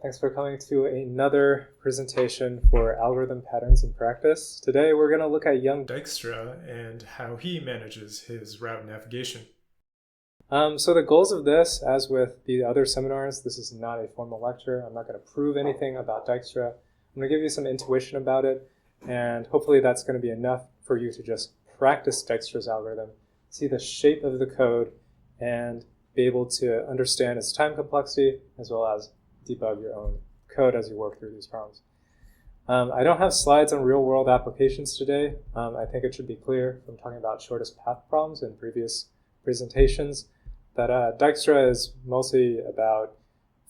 Thanks for coming to another presentation for algorithm patterns in practice. Today we're going to look at young Dijkstra and how he manages his route navigation. So the goals of this, as with the other seminars, this is not a formal lecture. I'm not going to prove anything about Dijkstra. I'm going to give you some intuition about it, and hopefully that's going to be enough for you to just practice Dijkstra's algorithm, see the shape of the code, and be able to understand its time complexity, as well as debug your own code as you work through these problems. I don't have slides on real-world applications today. I think it should be clear from talking about shortest path problems in previous presentations that Dijkstra is mostly about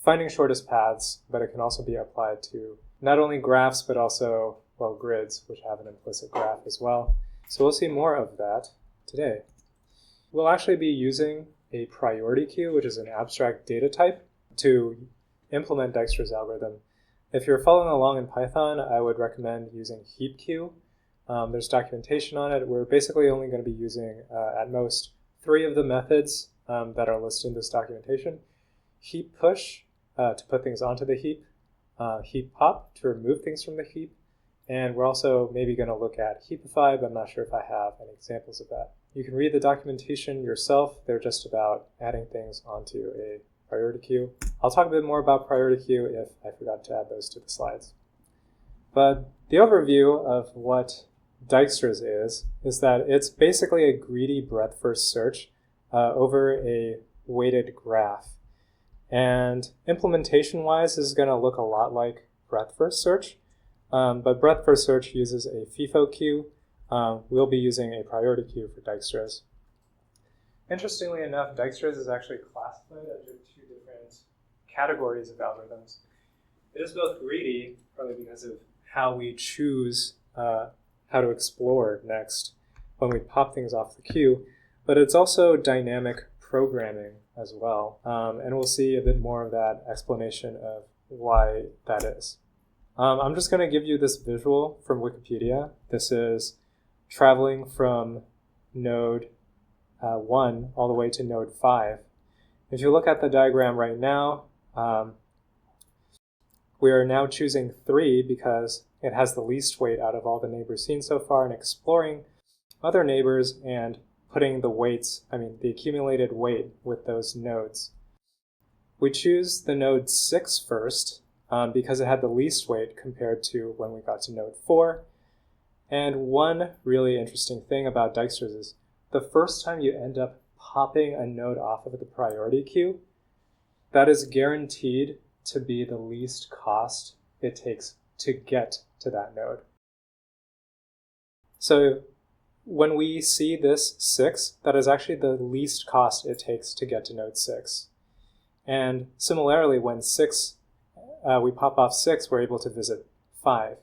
finding shortest paths, but it can also be applied to not only graphs, but also, well, grids, which have an implicit graph as well. So we'll see more of that today. We'll actually be using a priority queue, which is an abstract data type, to implement Dijkstra's algorithm. If you're following along in Python, I would recommend using heap queue. There's documentation on it. We're basically only going to be using, at most, 3 of the methods that are listed in this documentation. Heap push to put things onto the heap, heap pop to remove things from the heap, and we're also maybe going to look at heapify, but I'm not sure if I have any examples of that. You can read the documentation yourself. They're just about adding things onto a priority queue. I'll talk a bit more about priority queue if I forgot to add those to the slides. But the overview of what Dijkstra's is that it's basically a greedy breadth first search over a weighted graph. And implementation-wise, this is going to look a lot like breadth first search, but breadth first search uses a FIFO queue. We'll be using a priority queue for Dijkstra's. Interestingly enough, Dijkstra's is actually classified under 2 different categories of algorithms. It is both greedy, probably because of how we choose how to explore next when we pop things off the queue, but it's also dynamic programming as well. And we'll see a bit more of that explanation of why that is. I'm just going to give you this visual from Wikipedia. This is traveling from node 1 all the way to node 5. If you look at the diagram right now, we are now choosing 3 because it has the least weight out of all the neighbors seen so far, and exploring other neighbors and putting the weights, the accumulated weight with those nodes. We choose the node 6 first because it had the least weight compared to when we got to node 4. And one really interesting thing about Dijkstra's is the first time you end up popping a node off of the priority queue, that is guaranteed to be the least cost it takes to get to that node. So when we see this 6, that is actually the least cost it takes to get to node 6. And similarly, when we pop off 6, we're able to visit 5.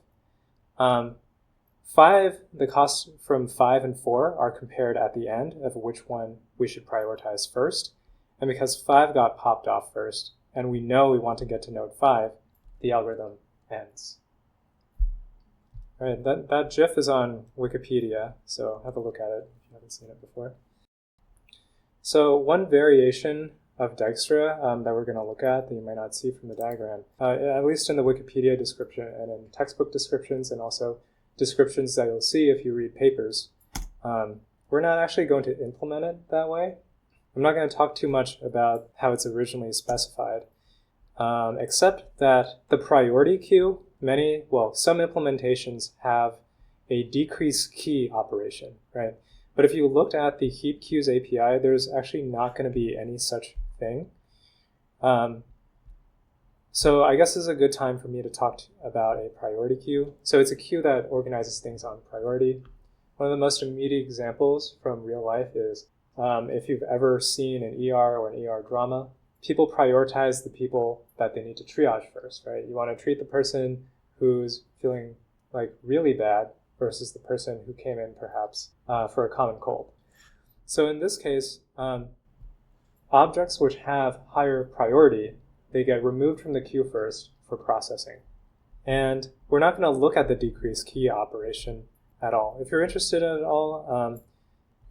5, the costs from 5 and 4 are compared at the end of which one we should prioritize first. And because 5 got popped off first, and we know we want to get to node 5, the algorithm ends. All right, that GIF is on Wikipedia, so have a look at it if you haven't seen it before. So one variation of Dijkstra that we're going to look at that you might not see from the diagram, at least in the Wikipedia description and in textbook descriptions, and also descriptions that you'll see if you read papers. We're not actually going to implement it that way. I'm not going to talk too much about how it's originally specified, except that the priority queue, some implementations have a decrease key operation, right? But if you looked at the heap queues API, there's actually not going to be any such thing. So I guess this is a good time for me to talk about a priority queue. So it's a queue that organizes things on priority. One of the most immediate examples from real life is if you've ever seen an ER or an ER drama, people prioritize the people that they need to triage first, right? You want to treat the person who's feeling like really bad versus the person who came in perhaps for a common cold. So in this case, objects which have higher priority, they get removed from the queue first for processing. And we're not going to look at the decrease key operation at all. If you're interested at all,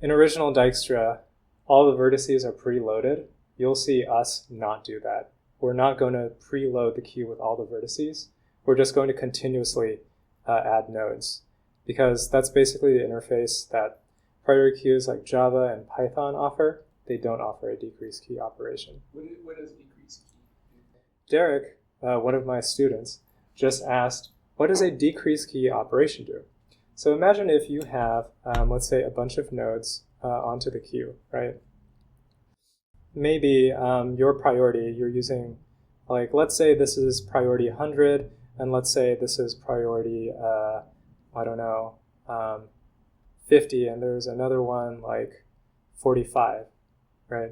in original Dijkstra, all the vertices are preloaded. You'll see us not do that. we're not going to preload the queue with all the vertices. We're just going to continuously add nodes, because that's basically the interface that priority queues like Java and Python offer. They don't offer a decrease key operation. What does decrease key do? Derek, one of my students, just asked, what does a decrease key operation do? So imagine if you have, let's say, a bunch of nodes onto the queue, right? Maybe your priority, you're using, like, let's say this is priority 100, and let's say this is priority, I don't know, 50, and there's another one like 45, right?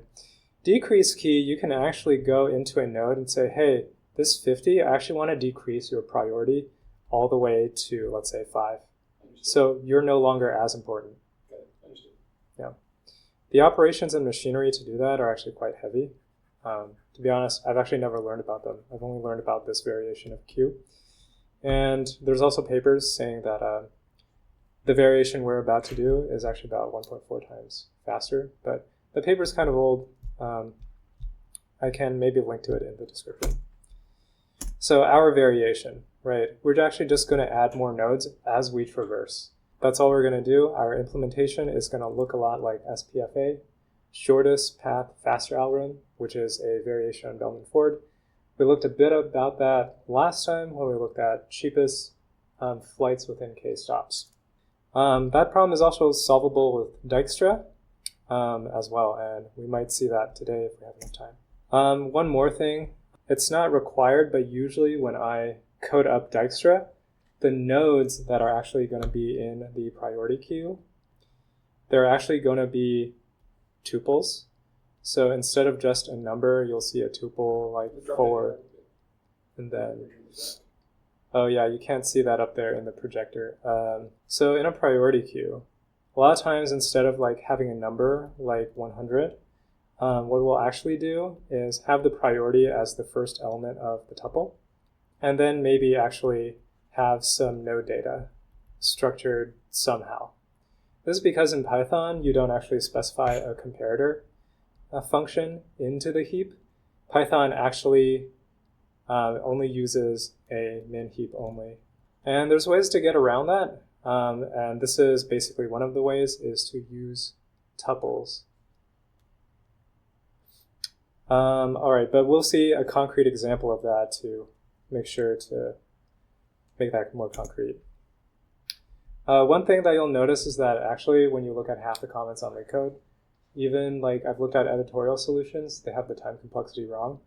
Decrease key, you can actually go into a node and say, hey, this 50, I actually want to decrease your priority all the way to, let's say, 5. Understood. So you're no longer as important. Got it. Understood. Yeah. The operations and machinery to do that are actually quite heavy. To be honest, I've actually never learned about them. I've only learned about this variation of queue. And there's also papers saying that the variation we're about to do is actually about 1.4 times faster, but the paper's kind of old. I can maybe link to it in the description. So our variation, right? We're actually just going to add more nodes as we traverse. That's all we're going to do. Our implementation is going to look a lot like SPFA, shortest path faster algorithm, which is a variation on Bellman-Ford. We looked a bit about that last time when we looked at cheapest flights within k-stops. That problem is also solvable with Dijkstra as well, and we might see that today if we have enough time. One more thing, it's not required, but usually when I code up Dijkstra, the nodes that are actually going to be in the priority queue, they're actually going to be tuples. So instead of just a number, you'll see a tuple like 4, and then, oh yeah, you can't see that up there in the projector. So in a priority queue, a lot of times instead of like having a number like 100, what we'll actually do is have the priority as the first element of the tuple, and then maybe actually have some node data structured somehow. This is because in Python, you don't actually specify a comparator function into the heap. Python actually only uses a min heap only. And there's ways to get around that. And this is basically one of the ways is to use tuples. All right, but we'll see a concrete example of that to make sure to make that more concrete. One thing that you'll notice is that actually when you look at half the comments on LeetCode, even like I've looked at editorial solutions, they have the time complexity wrong,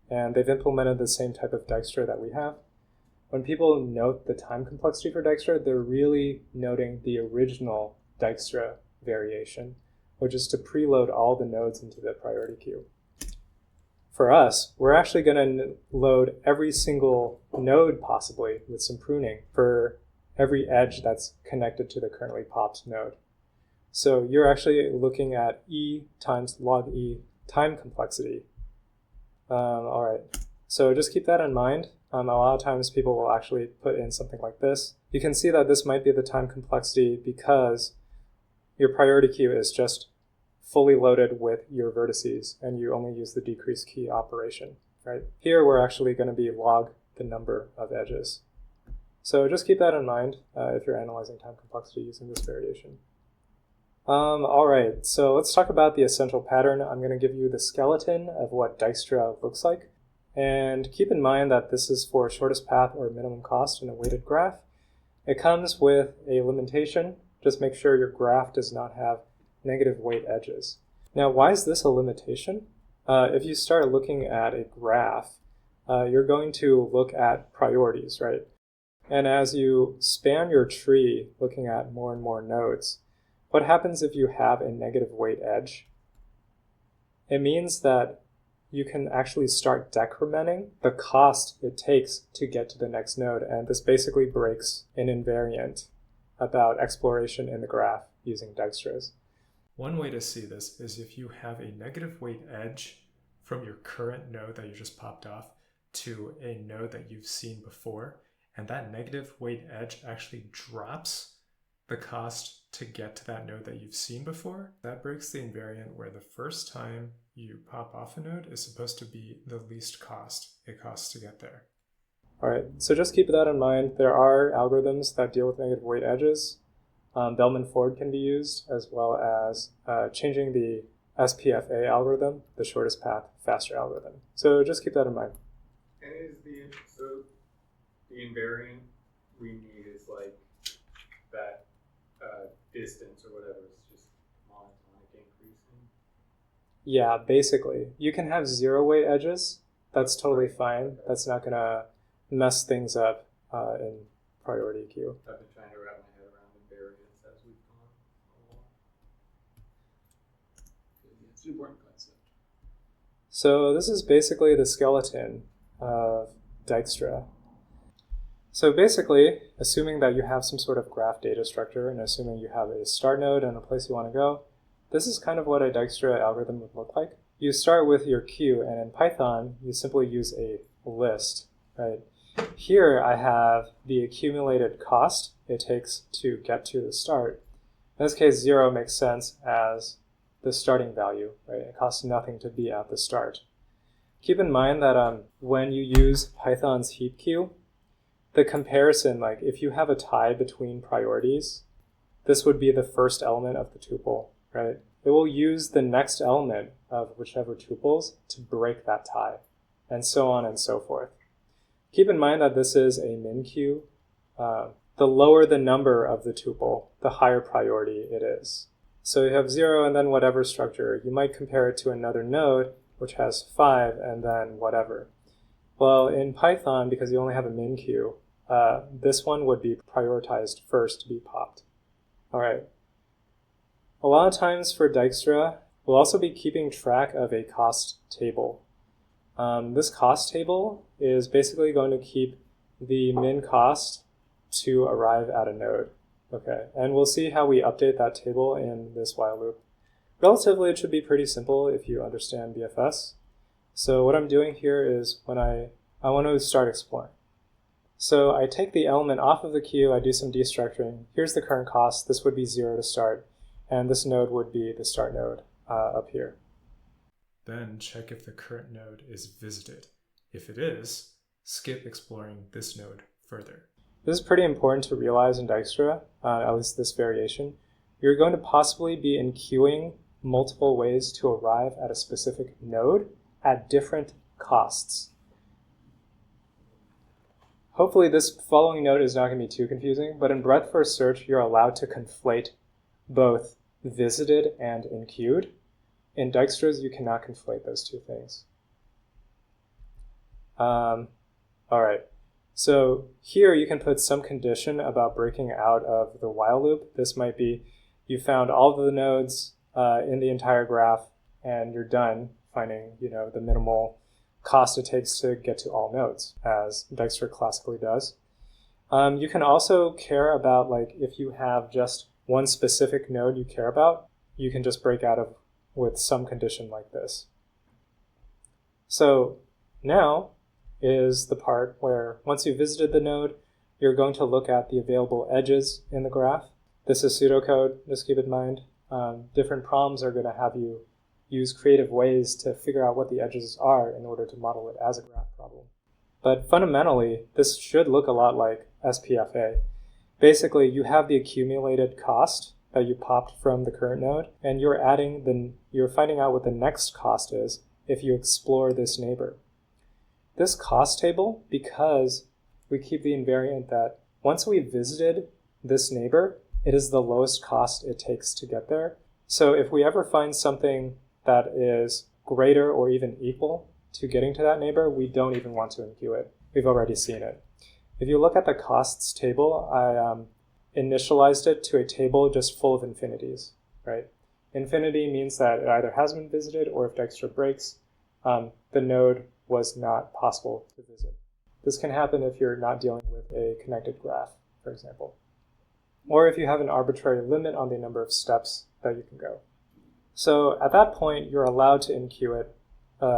and they've implemented the same type of Dijkstra that we have. When people note the time complexity for Dijkstra, they're really noting the original Dijkstra variation, which is to preload all the nodes into the priority queue. For us, we're actually going to load every single node possibly with some pruning for every edge that's connected to the currently popped node. So you're actually looking at E times log E time complexity. All right, so just keep that in mind. A lot of times people will actually put in something like this. You can see that this might be the time complexity because your priority queue is just fully loaded with your vertices and you only use the decrease key operation, right? Here we're actually going to be log the number of edges. So just keep that in mind if you're analyzing time complexity using this variation. All right, so let's talk about the essential pattern. I'm going to give you the skeleton of what Dijkstra looks like. And keep in mind that this is for shortest path or minimum cost in a weighted graph. It comes with a limitation. Just make sure your graph does not have negative weight edges. Now, why is this a limitation? If you start looking at a graph, you're going to look at priorities, right? And as you span your tree looking at more and more nodes, what happens if you have a negative weight edge? It means that you can actually start decrementing the cost it takes to get to the next node. And this basically breaks an invariant about exploration in the graph using Dijkstra's. One way to see this is if you have a negative weight edge from your current node that you just popped off to a node that you've seen before, and that negative weight edge actually drops the cost to get to that node that you've seen before, that breaks the invariant where the first time you pop off a node is supposed to be the least cost it costs to get there. All right, so just keep that in mind. There are algorithms that deal with negative weight edges. Bellman-Ford can be used, as well as changing the SPFA algorithm, the shortest path faster algorithm. So just keep that in mind. And so the invariant we need is like that distance or whatever, it's just monotonic increasing? Yeah, basically. You can have zero weight edges. That's totally fine. That's not going to mess things up in priority queue. I've been trying to wrap my head around invariance as we've gone along. It's an important concept. So this is basically the skeleton of Dijkstra. So basically, assuming that you have some sort of graph data structure and assuming you have a start node and a place you want to go, this is kind of what a Dijkstra algorithm would look like. You start with your queue, and in Python, you simply use a list, right? Here I have the accumulated cost it takes to get to the start. In this case, 0 makes sense as the starting value, right? It costs nothing to be at the start. Keep in mind that when you use Python's heap queue, the comparison, like if you have a tie between priorities, this would be the first element of the tuple, right? It will use the next element of whichever tuples to break that tie, and so on and so forth. Keep in mind that this is a min queue. The lower the number of the tuple, the higher priority it is. So you have 0 and then whatever structure. You might compare it to another node, which has 5 and then whatever. Well, in Python, because you only have a min queue, this one would be prioritized first to be popped. All right. A lot of times for Dijkstra, we'll also be keeping track of a cost table. This cost table is basically going to keep the min cost to arrive at a node. Okay, and we'll see how we update that table in this while loop. Relatively, it should be pretty simple if you understand BFS. So what I'm doing here is when I want to start exploring. So I take the element off of the queue, I do some destructuring. Here's the current cost. This would be 0 to start, and this node would be the start node up here. Then check if the current node is visited. If it is, skip exploring this node further. This is pretty important to realize in Dijkstra, at least this variation. You're going to possibly be enqueuing multiple ways to arrive at a specific node at different costs. Hopefully this following note is not going to be too confusing, but in breadth first search, you're allowed to conflate both visited and enqueued. In Dijkstra's, you cannot conflate those two things. All right. So here you can put some condition about breaking out of the while loop. This might be you found all of the nodes in the entire graph and you're done finding, the minimal cost it takes to get to all nodes, as Dijkstra classically does. You can also care about, like, if you have just one specific node you care about, you can just break out of with some condition like this. So now is the part where once you've visited the node, you're going to look at the available edges in the graph. This is pseudocode, just keep in mind. Different problems are going to have you use creative ways to figure out what the edges are in order to model it as a graph problem. But fundamentally, this should look a lot like SPFA. Basically, you have the accumulated cost that you popped from the current node, and you're finding out what the next cost is if you explore this neighbor. This cost table, because we keep the invariant that once we've visited this neighbor, it is the lowest cost it takes to get there. So if we ever find something that is greater or even equal to getting to that neighbor, we don't even want to enqueue it. We've already seen it. If you look at the costs table, I initialized it to a table just full of infinities, right? Infinity means that it either has been visited or if Dijkstra breaks, the node was not possible to visit. This can happen if you're not dealing with a connected graph, for example. Or if you have an arbitrary limit on the number of steps that you can go. So at that point, you're allowed to enqueue it.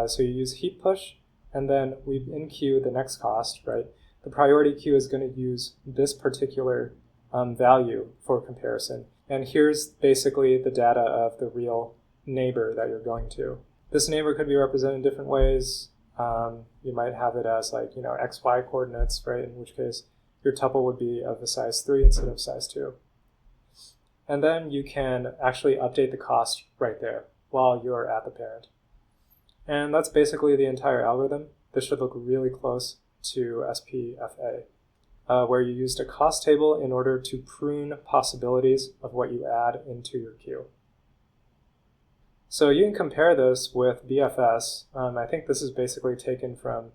So you use heap push, and then we enqueue the next cost, right? The priority queue is going to use this particular value for comparison. And here's basically the data of the real neighbor that you're going to. This neighbor could be represented in different ways. You might have it as like, x, y coordinates, right? In which case your tuple would be of a size 3 instead of size 2. And then you can actually update the cost right there while you're at the parent. And that's basically the entire algorithm. This should look really close to SPFA, where you used a cost table in order to prune possibilities of what you add into your queue. So you can compare this with BFS. I think this is basically taken from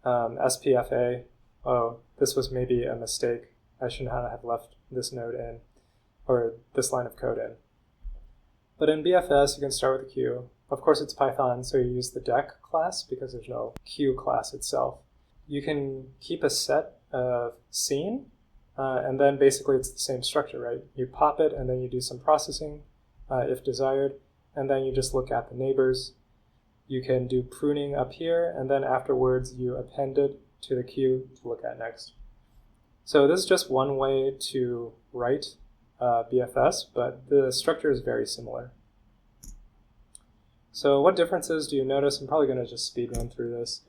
SPFA. Oh, this was maybe a mistake. I should not have left this node in, or this line of code in. But in BFS, you can start with a queue. Of course, it's Python, so you use the deck class because there's no queue class itself. You can keep a set of scene, and then basically it's the same structure, right? You pop it, and then you do some processing if desired, and then you just look at the neighbors. You can do pruning up here, and then afterwards you append it to the queue to look at next. So this is just one way to write BFS, but the structure is very similar. So what differences do you notice? I'm probably going to just speed run through this.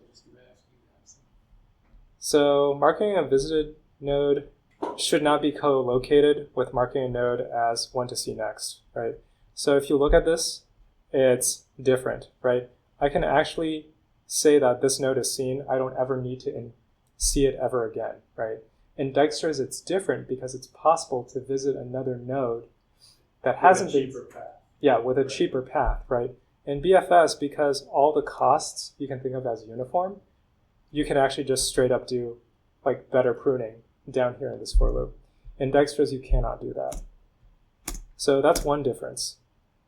So marking a visited node should not be co-located with marking a node as one to see next, right? So if you look at this, it's different, right? I can actually say that this node is seen. I don't ever need to see it ever again, right? In Dijkstra's, it's different because it's possible to visit another node that hasn't been... Yeah, with a cheaper path, right? In BFS, because all the costs you can think of as uniform, you can actually just straight up do like better pruning down here in this for loop. In Dijkstra's, you cannot do that. So that's one difference.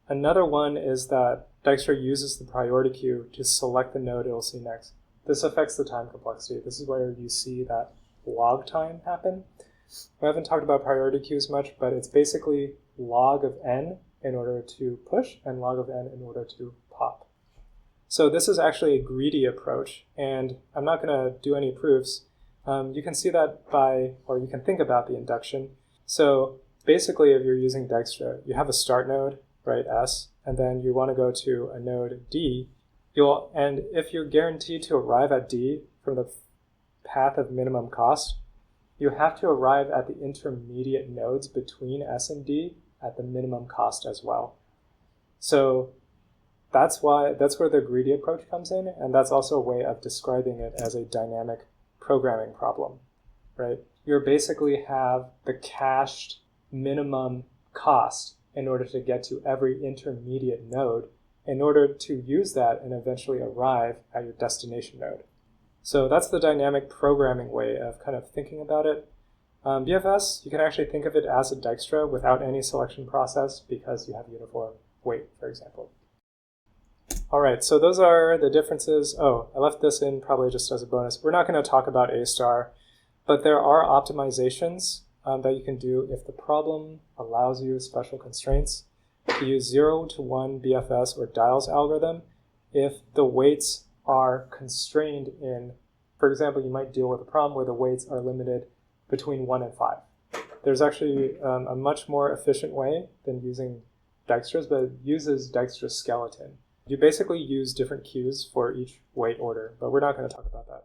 Another one is that Dijkstra uses the priority queue to select the node it'll see next. This affects the time complexity. This is where you see that log time happen. We haven't talked about priority queues much, but it's basically log of n in order to push and log of n in order to pop. So this is actually a greedy approach, and I'm not going to do any proofs. You can see that by, or you can think about the induction. So basically, if you're using Dijkstra, you have a start node, right, S, and then you want to go to a node D, and if you're guaranteed to arrive at D from the path of minimum cost, you have to arrive at the intermediate nodes between S and D at the minimum cost as well. So that's where the greedy approach comes in, and that's also a way of describing it as a dynamic programming problem, right? You basically have the cached minimum cost in order to get to every intermediate node in order to use that and eventually arrive at your destination node. So that's the dynamic programming way of kind of thinking about it. BFS, you can actually think of it as a Dijkstra without any selection process because you have uniform weight, for example. All right, so those are the differences. Oh, I left this in probably just as a bonus. We're not going to talk about A star, but there are optimizations that you can do if the problem allows you special constraints to use 0 to 1 BFS or Dial's algorithm if the weights are constrained in, for example, you might deal with a problem where the weights are limited between 1 and 5. There's actually a much more efficient way than using Dijkstra's, but it uses Dijkstra's skeleton. You basically use different queues for each weight order, but we're not going to talk about that.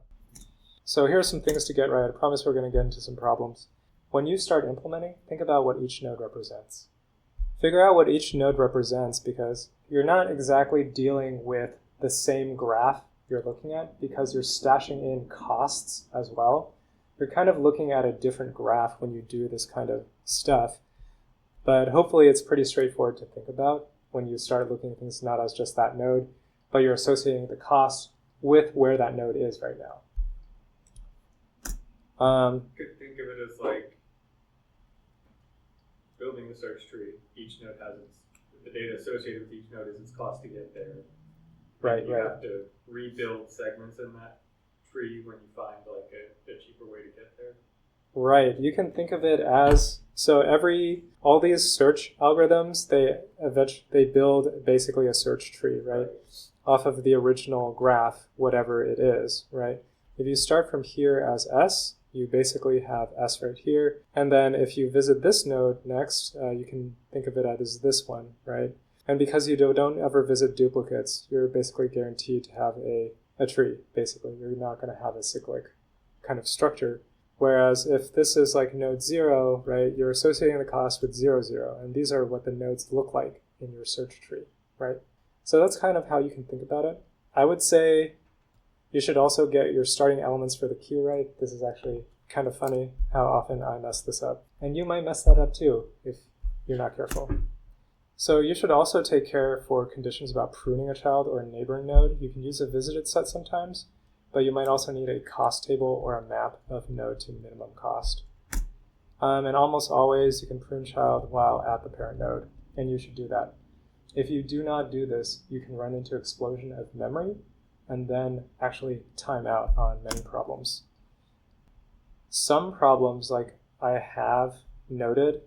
So here are some things to get right. I promise we're going to get into some problems. When you start implementing, think about what each node represents. Figure out what each node represents because you're not exactly dealing with the same graph you're looking at because you're stashing in costs as well. You're kind of looking at a different graph when you do this kind of stuff, but hopefully it's pretty straightforward to think about when you start looking at things not as just that node, but you're associating the cost with where that node is right now. You could think of it as like building the search tree. Each node has the data associated with each node is its cost to get there. Right, you have to rebuild segments in that tree when you find like a cheaper way to get there. Right. You can think of it as, so all these search algorithms, they build basically a search tree, right? Off of the original graph, whatever it is, right? If you start from here as S, you basically have S right here. And then if you visit this node next, you can think of it as this one, right? And because you don't ever visit duplicates, you're basically guaranteed to have a tree, basically. You're not going to have a cyclic kind of structure. Whereas if this is like node 0, right, you're associating the cost with 0, 0. And these are what the nodes look like in your search tree, right? So that's kind of how you can think about it. I would say you should also get your starting elements for the queue right. This is actually kind of funny how often I mess this up. And you might mess that up too if you're not careful. So you should also take care for conditions about pruning a child or a neighboring node. You can use a visited set sometimes, but you might also need a cost table or a map of node to minimum cost. And almost always you can prune child while at the parent node, and you should do that. If you do not do this, you can run into explosion of memory and then actually time out on many problems. Some problems, like I have noted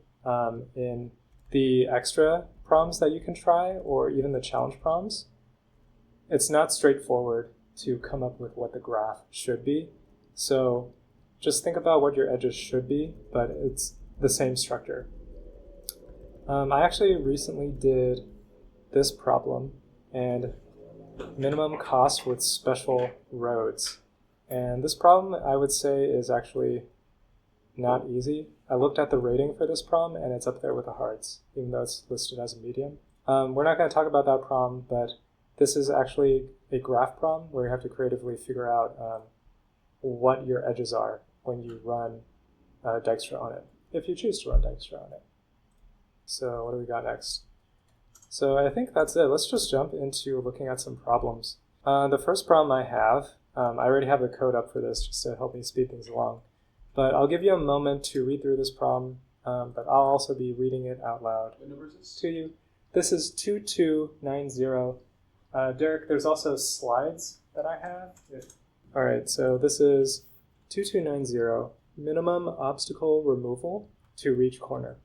in the extra problems that you can try, or even the challenge problems, it's not straightforward to come up with what the graph should be. So just think about what your edges should be, but it's the same structure. I actually recently did this problem, and minimum cost with special roads. And this problem, I would say, is actually not easy. I looked at the rating for this problem, and it's up there with the hards, even though it's listed as a medium. We're not going to talk about that problem, but this is actually a graph problem where you have to creatively figure out what your edges are when you run Dijkstra on it, if you choose to run Dijkstra on it. So what do we got next? So I think that's it. Let's just jump into looking at some problems. The first problem I have, I already have the code up for this just to help me speed things along. But I'll give you a moment to read through this problem, but I'll also be reading it out loud to you. This is 2290. Derek, there's also slides that I have. All right, so this is 2290, minimum obstacle removal to reach corner.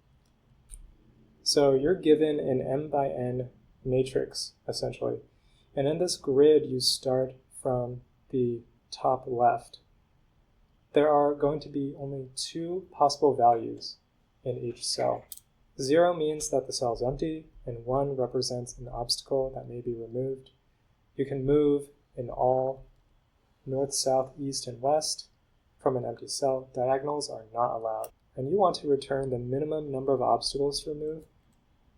So you're given an m by n matrix, essentially. And in this grid, you start from the top left. There are going to be only 2 possible values in each cell. 0 means that the cell is empty, and 1 represents an obstacle that may be removed. You can move in all north, south, east, and west from an empty cell. Diagonals are not allowed. And you want to return the minimum number of obstacles to remove.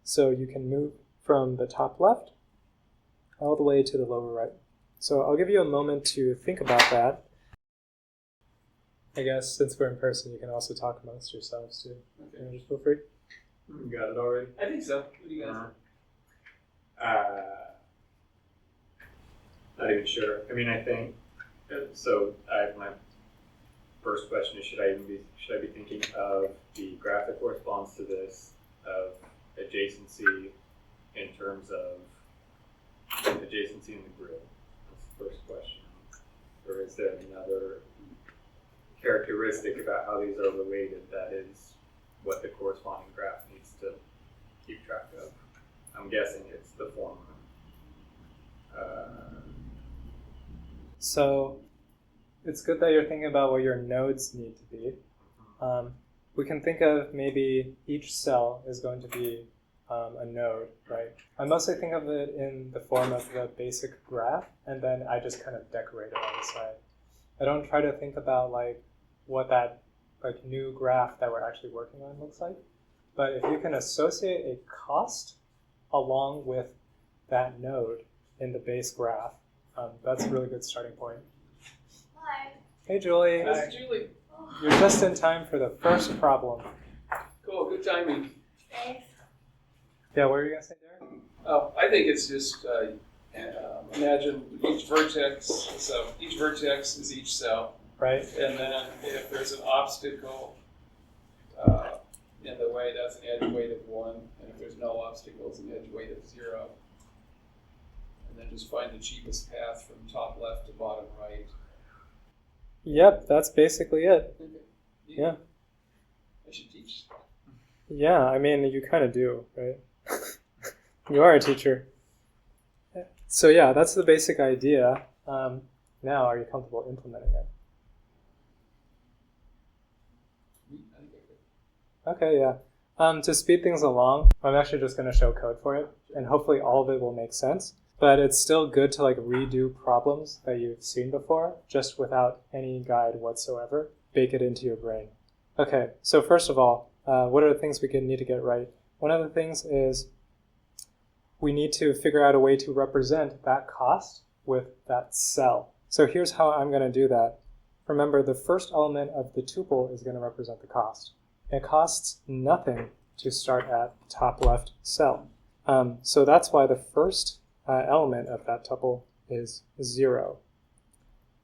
So you can move from the top left all the way to the lower right. So I'll give you a moment to think about that. I guess since we're in person, you can also talk amongst yourselves too. Okay. Just feel free. You got it already? I think so. What do you guys Not even sure. I mean, I think, so my first question is, should I be thinking of the graph that corresponds to this, of adjacency in terms of adjacency in the grid? That's the first question. Or is there another characteristic about how these are related that is what the corresponding graph needs to keep track of? I'm guessing it's the former. So it's good that you're thinking about what your nodes need to be. We can think of maybe each cell is going to be a node, right? I mostly think of it in the form of the basic graph, and then I just kind of decorate it on the side. I don't try to think about like what that like new graph that we're actually working on looks like. But if you can associate a cost along with that node in the base graph, that's a really good starting point. Hi. Hey, Julie. Hi, Julie. You're just in time for the first problem. Cool, good timing. Thanks. Yeah, what were you going to say, Derek? Oh, I think it's just imagine each vertex. So each vertex is each cell. Right? And then if there's an obstacle in the way, that's an edge weight of 1. And if there's no obstacles, an edge weight of 0. And then just find the cheapest path from top left to bottom right. Yep, that's basically it. Okay. Yeah. I should teach. Yeah, I mean, you kind of do, right? You are a teacher. So yeah, that's the basic idea. Now, are you comfortable implementing it? I think I could. Okay, yeah. To speed things along, I'm actually just going to show code for it, and hopefully all of it will make sense. But it's still good to like redo problems that you've seen before, just without any guide whatsoever. Bake it into your brain. Okay, so first of all, what are the things we need to get right? One of the things is we need to figure out a way to represent that cost with that cell. So here's how I'm going to do that. Remember, the first element of the tuple is going to represent the cost. It costs nothing to start at the top left cell. So that's why the first element of that tuple is 0.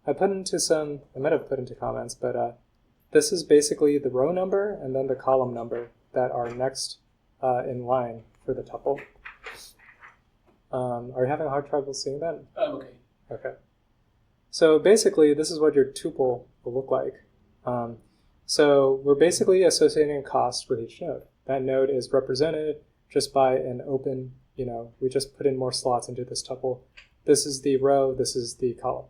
I might have put into comments, but this is basically the row number and then the column number that are next in line for the tuple. Are you having a hard trouble seeing that? Okay. Okay. So basically, this is what your tuple will look like. So we're basically associating a cost with each node. That node is represented just by an open, we just put in more slots into this tuple. This is the row, this is the column.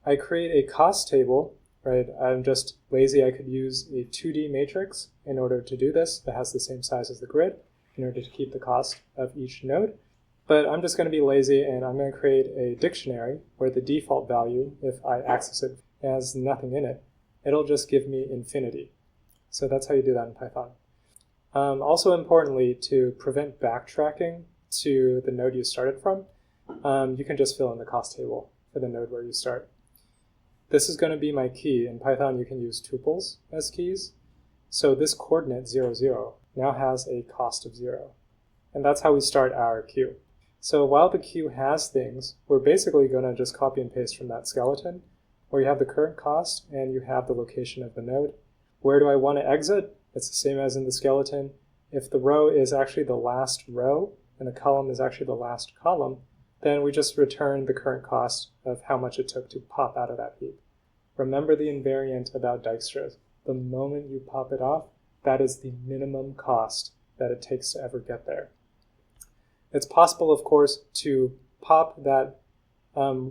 I create a cost table, right? I'm just lazy. I could use a 2D matrix in order to do this that has the same size as the grid in order to keep the cost of each node. But I'm just going to be lazy, and I'm going to create a dictionary where the default value, if I access it, has nothing in it. It'll just give me infinity. So that's how you do that in Python. Also importantly, to prevent backtracking to the node you started from, you can just fill in the cost table for the node where you start. This is going to be my key. In Python, you can use tuples as keys. So this coordinate 0, 0 now has a cost of 0. And that's how we start our queue. So while the queue has things, we're basically going to just copy and paste from that skeleton, where you have the current cost and you have the location of the node. Where do I want to exit? It's the same as in the skeleton. If the row is actually the last row and the column is actually the last column, then we just return the current cost of how much it took to pop out of that heap. Remember the invariant about Dijkstra. The moment you pop it off, that is the minimum cost that it takes to ever get there. It's possible, of course, to pop that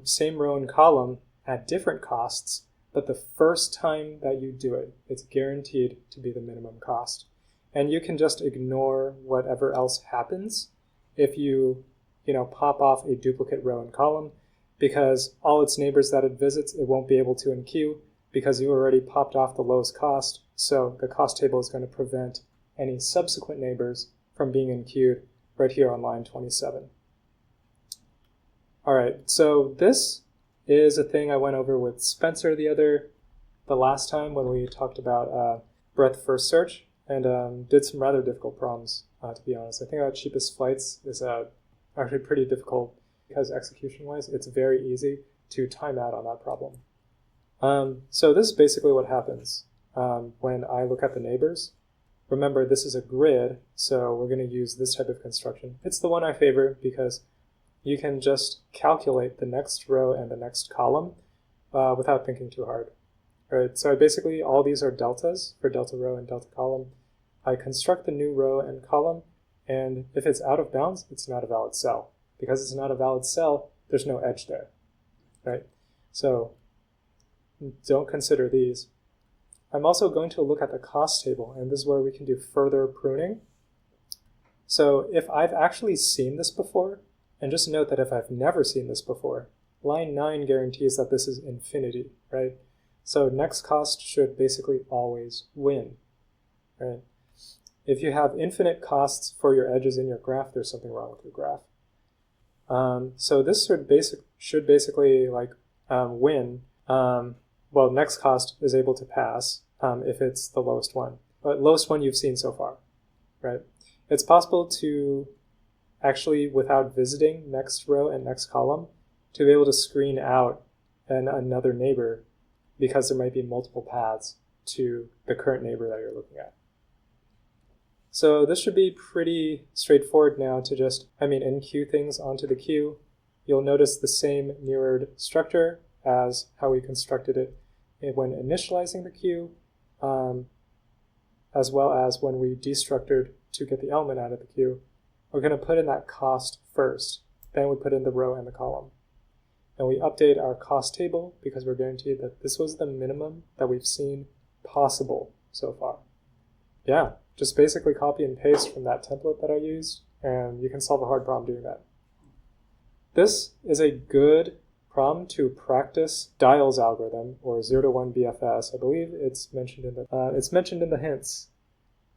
same row and column at different costs, but the first time that you do it, it's guaranteed to be the minimum cost. And you can just ignore whatever else happens if you pop off a duplicate row and column, because all its neighbors that it visits, it won't be able to enqueue because you already popped off the lowest cost. So the cost table is going to prevent any subsequent neighbors from being enqueued right here on line 27. All right, so this is a thing I went over with Spencer the last time when we talked about breadth first search, and did some rather difficult problems, to be honest. I think our cheapest flights is actually pretty difficult because execution-wise, it's very easy to time out on that problem. So this is basically what happens when I look at the neighbors. Remember, this is a grid, so we're going to use this type of construction. It's the one I favor because you can just calculate the next row and the next column without thinking too hard. Right, so basically all these are deltas for delta row and delta column. I construct the new row and column, and if it's out of bounds, it's not a valid cell. Because it's not a valid cell, there's no edge there. Right? So don't consider these. I'm also going to look at the cost table, and this is where we can do further pruning. So if I've actually seen this before, and just note that if I've never seen this before, line 9 guarantees that this is infinity, right? So next cost should basically always win, right? If you have infinite costs for your edges in your graph, there's something wrong with your graph. So this should basically win. Well, next cost is able to pass if it's the lowest one. But lowest one you've seen so far, right? It's possible to actually, without visiting next row and next column, to be able to screen out another neighbor because there might be multiple paths to the current neighbor that you're looking at. So this should be pretty straightforward now to just, enqueue things onto the queue. You'll notice the same mirrored structure as how we constructed it when initializing the queue, as well as when we destructured to get the element out of the queue. We're going to put in that cost first, then we put in the row and the column. And we update our cost table because we're guaranteed that this was the minimum that we've seen possible so far. yeah, just basically copy and paste from that template that I used, and you can solve a hard problem doing that. This is a good problem to practice Dial's algorithm, or 0 to 1 BFS. I believe it's mentioned in the hints.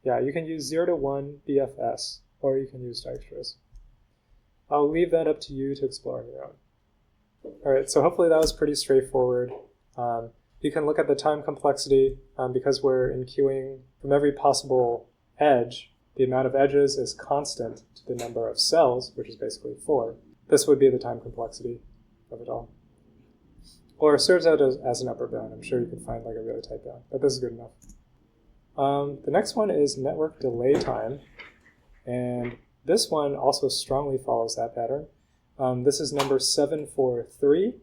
Yeah, you can use 0 to 1 BFS, or you can use Dijkstra's. I'll leave that up to you to explore on your own. All right, so hopefully that was pretty straightforward. You can look at the time complexity because we're enqueuing from every possible edge. The amount of edges is constant to the number of cells, which is basically 4. This would be the time complexity of it all. Or it serves out as an upper bound. I'm sure you can find like a really tight bound, but this is good enough. The next one is network delay time. And this one also strongly follows that pattern. This is number 743.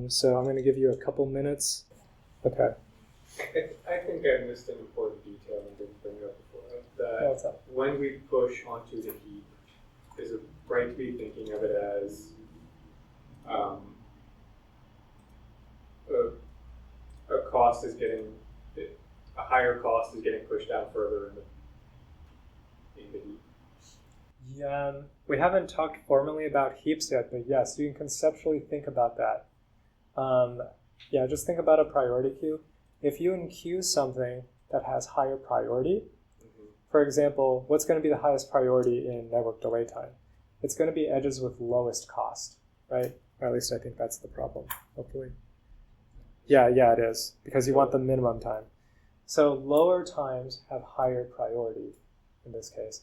So I'm going to give you a couple minutes. Okay. I think I missed an important detail and didn't bring it up before. That What's up? when we push onto the heap, is it right to be thinking of it as a cost is getting, a higher cost is getting pushed down further in the heap? Yeah, we haven't talked formally about heaps yet, but yes, you can conceptually think about that. Yeah, just think about a priority queue. If you enqueue something that has higher priority, for example, what's going to be the highest priority in network delay time? It's going to be edges with lowest cost, right? Or at least I think that's the problem, hopefully. Yeah, it is, because you want the minimum time. So lower times have higher priority in this case.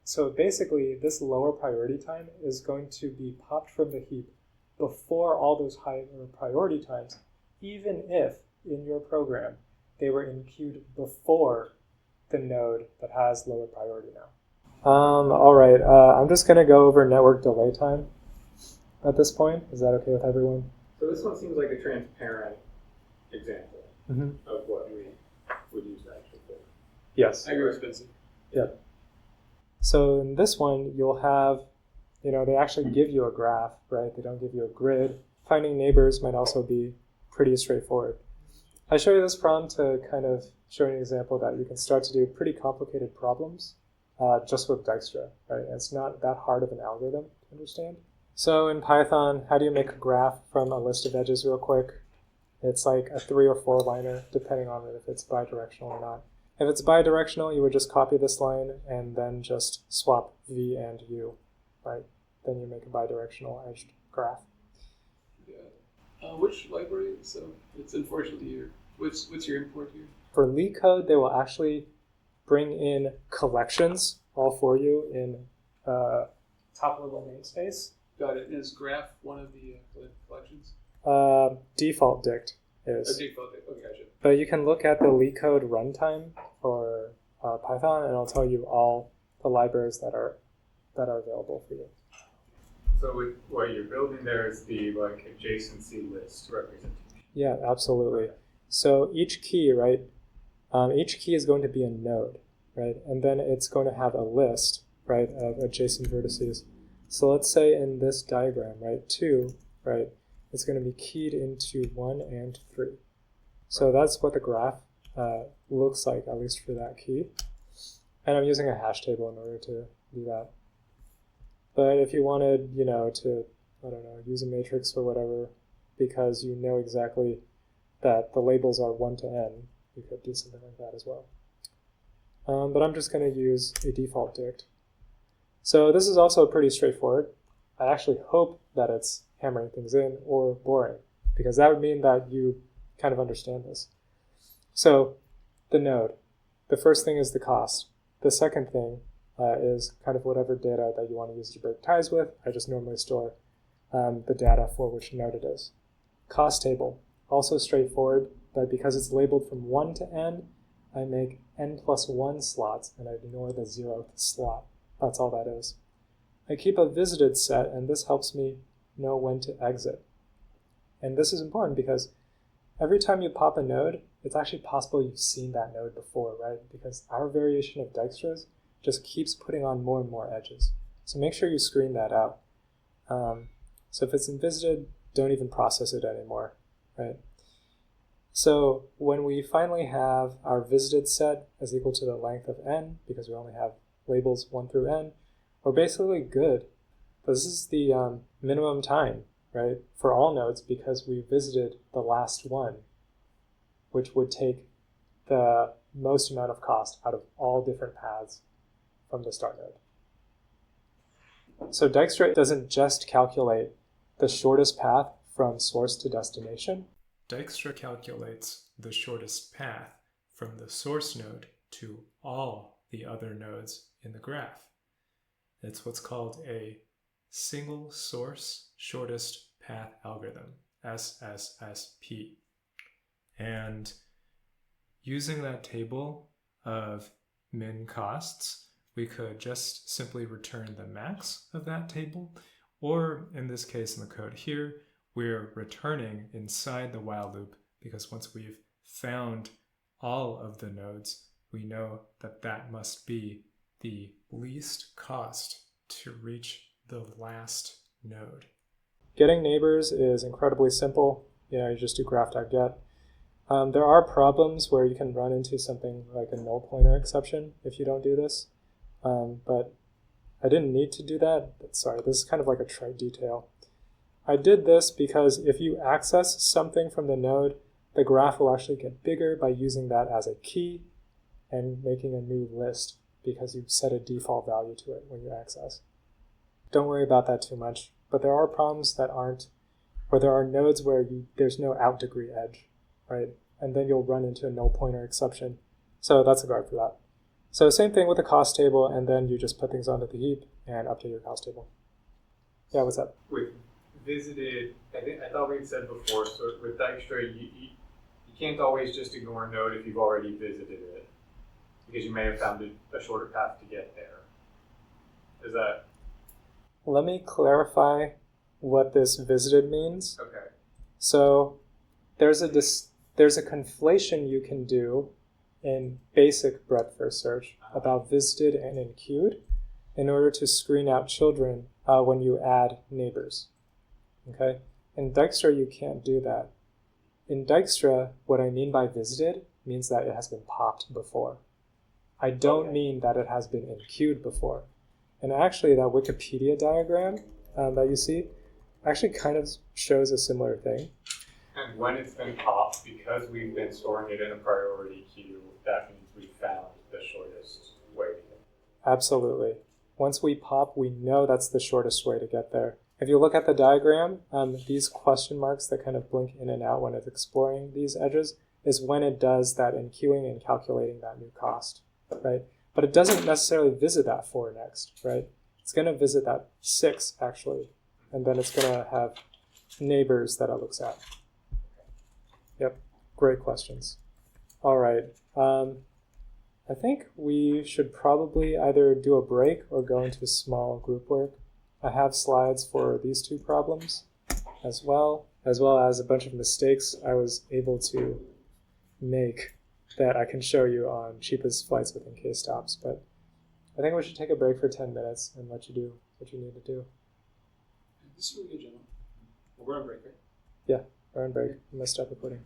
So basically, this lower priority time is going to be popped from the heap before all those higher priority times, even if in your program they were enqueued before the node that has lower priority now. All right, I'm just going to go over network delay time at this point. Is that okay with everyone? So this one seems like a transparent example of what we would use that for. Yes. I agree with Spencer. Yeah. So in this one, you'll have, they actually give you a graph, right? They don't give you a grid. Finding neighbors might also be pretty straightforward. I show you this problem to kind of show you an example that you can start to do pretty complicated problems just with Dijkstra, right? And it's not that hard of an algorithm to understand. So in Python, how do you make a graph from a list of edges real quick? It's like a 3 or 4 liner, depending on if it's bidirectional or not. If it's bidirectional, you would just copy this line and then just swap V and U, right? Then you make a bidirectional edged graph. Yeah. Which library? So it's unfortunately here. What's your import here? For LeetCode, they will actually bring in collections all for you in top level namespace. Got it. Is graph one of the collections? Default dict is. Default. Okay, gotcha. But you can look at the LeetCode runtime for Python, and it'll tell you all the libraries that are available for you. So what you're building there is the adjacency list representation. Yeah, absolutely. So each key, right? Each key is going to be a node, right? And then it's going to have a list, right, of adjacent vertices. So let's say in this diagram, right, 2, right, it's going to be keyed into 1 and 3. So that's what the graph looks like, at least for that key. And I'm using a hash table in order to do that. But if you wanted, to, use a matrix or whatever, because you know exactly that the labels are 1 to n, you could do something like that as well. But I'm just going to use a default dict. So this is also pretty straightforward. I actually hope that it's hammering things in or boring, because that would mean that you kind of understand this. So the node, the first thing is the cost. The second thing is kind of whatever data that you want to use to break ties with. I just normally store the data for which node it is. Cost table, also straightforward, but because it's labeled from 1 to n, I make n plus 1 slots and I ignore the 0th slot. That's all that is. I keep a visited set, and this helps me know when to exit. And this is important because every time you pop a node, it's actually possible you've seen that node before, right? Because our variation of Dijkstra's just keeps putting on more and more edges. So make sure you screen that out. So if it's in visited, don't even process it anymore, right? So when we finally have our visited set as equal to the length of n, because we only have labels 1 through n, we're basically good. This is the minimum time, right, for all nodes because we visited the last one, which would take the most amount of cost out of all different paths from the start node. So Dijkstra doesn't just calculate the shortest path from source to destination. Dijkstra calculates the shortest path from the source node to all the other nodes in the graph. It's what's called a single source shortest path algorithm, SSSP. And using that table of min costs, we could just simply return the max of that table, or in this case in the code here, we're returning inside the while loop because once we've found all of the nodes, we know that that must be the least cost to reach the last node. Getting neighbors is incredibly simple. You just do graph.get. There are problems where you can run into something like a null pointer exception if you don't do this. But I didn't need to do that. Sorry, this is kind of like a trite detail. I did this because if you access something from the node, the graph will actually get bigger by using that as a key and making a new list because you've set a default value to it when you access. Don't worry about that too much, but there are problems that aren't, or there are nodes where there's no out degree edge, right? And then you'll run into a null pointer exception. So that's a guard for that. So same thing with the cost table, and then you just put things onto the heap and update your cost table. Yeah, what's up? With visited, I thought we had said before, so with Dijkstra, you can't always just ignore a node if you've already visited it, because you may have found a shorter path to get there. Is that? Let me clarify what this visited means. Okay. So there's a conflation you can do in basic breadth first search about visited and enqueued in order to screen out children when you add neighbors. Okay? In Dijkstra, you can't do that. In Dijkstra, what I mean by visited means that it has been popped before. I don't mean that it has been enqueued before. And actually, that Wikipedia diagram that you see actually kind of shows a similar thing. And when it's been popped, because we've been storing it in a priority queue, that means we found the shortest way to get there. Absolutely. Once we pop, we know that's the shortest way to get there. If you look at the diagram, these question marks that kind of blink in and out when it's exploring these edges is when it does that enqueuing and calculating that new cost, right? But it doesn't necessarily visit that 4 next, right? It's going to visit that 6, actually, and then it's going to have neighbors that it looks at. Yep, great questions. All right, I think we should probably either do a break or go into small group work. I have slides for these 2 problems as well as a bunch of mistakes I was able to make that I can show you on cheapest flights within K-stops. But I think we should take a break for 10 minutes and let you do what you need to do. This is really good, gentlemen. We're on break, right? Yeah, we're on break. I'm going to stop recording.